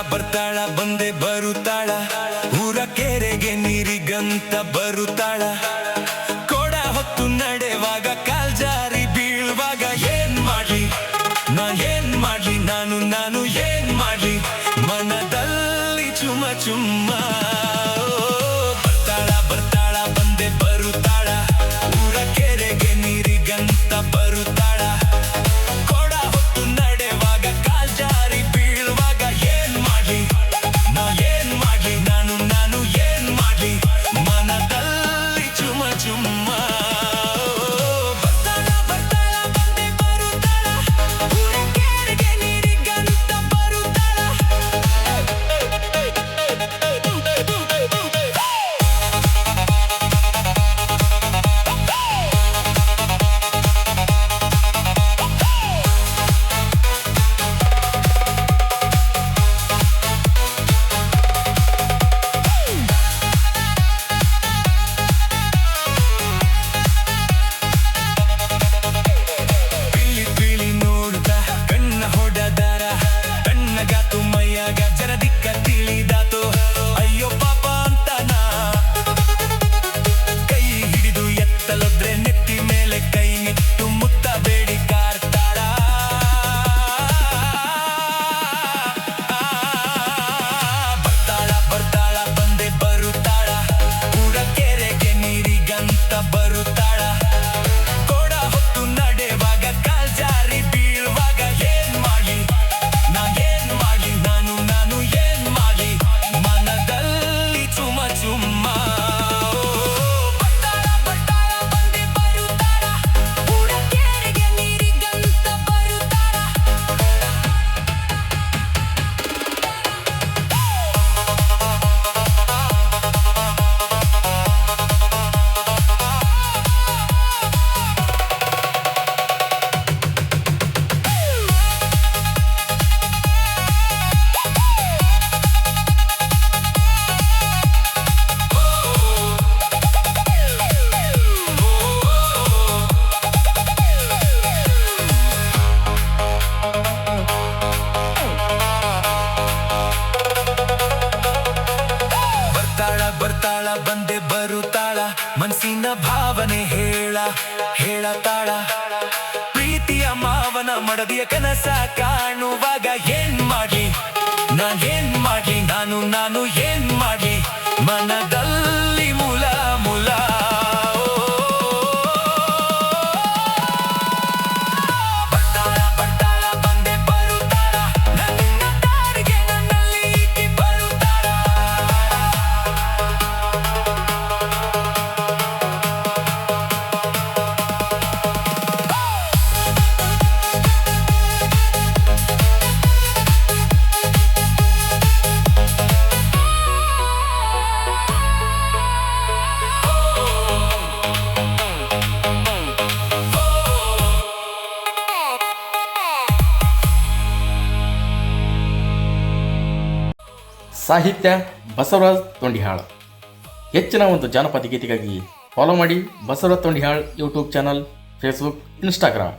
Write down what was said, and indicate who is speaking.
Speaker 1: ಬರ್ತಾಳ ಬಂದೆ ಬರುತ್ತಾಳ ಊರ ಕೆರೆಗೆ ನೀರಿಗಂತ ಬರುತ್ತಾಳ ಕೊಡ ಹೊತ್ತು ನಡೆವಾಗ ಕಾಲ್ ಜಾರಿ ಬೀಳುವಾಗ ಏನ್ ಮಾಡ್ಲಿ ನಾನು ಏನ್ ಮಾಡ್ಲಿ ಮನದಲ್ಲಿ ಚುಮ್ಮ ಚುಮ್ಮ ಬರ್ತಾಳ ಬಂದೆ ಬರುತ್ತಾಳ ಊರ ಕೆರೆಗೆ ನೀರಿಗಂತ ಬರುತ್ತಾಳ ಕೊಡ ಹೊತ್ತು ನಡೆವಾಗ ಕಾಲ್ ಜಾರಿ ಬೀಳುವಾಗ ಏನ್ ಮಾಡ್ಲಿ ನಾನು ಏನ್ ಮಾಡ್ಲಿ ಮನದಲ್ಲಿ ಚುಮ ಚುಮ್ಮ ಬರ್ತಾಳ ಬಂದೆ ಬರುತ್ತಾಳ ಊರ ಕೆರೆಗೆ ನೀರಿಗಂತ ಬರುತ್ತಾಳ ಬರ್ತಾಳ ಬಂದೆ ಬರುತ್ತಾಳ ಮನಸ್ಸಿನ ಭಾವನೆ ಹೇಳತಾಳ ಪ್ರೀತಿಯ ಮಾವನ ಮಡದಿಯ ಕನಸ ಕಾಣುವಾಗ ಏನ್ ಮಾಡ್ಲಿ ನಾನು ಏನ್ ಮಾಡ್ಲಿ ಮನದಲ್ಲಿ ಮುಲ ಬರ್ತಾಳ ಬಂದೆ ಬರುತ್ತಾಳ ನನ್ನ ದಾರಿಗೆ ನನ್ನಲ್ಲಿ ಈಕೆ ಬರುತ್ತಾಳ
Speaker 2: ಸಾಹಿತ್ಯ ಬಸವರಾಜ್ ತೊಂಡಿಹಾಳ್. ಹೆಚ್ಚಿನ ಒಂದು ಜಾನಪದ ಗೀತೆಗಾಗಿ ಫಾಲೋ ಮಾಡಿ Basavaraj Tondihal YouTube channel, Facebook, Instagram.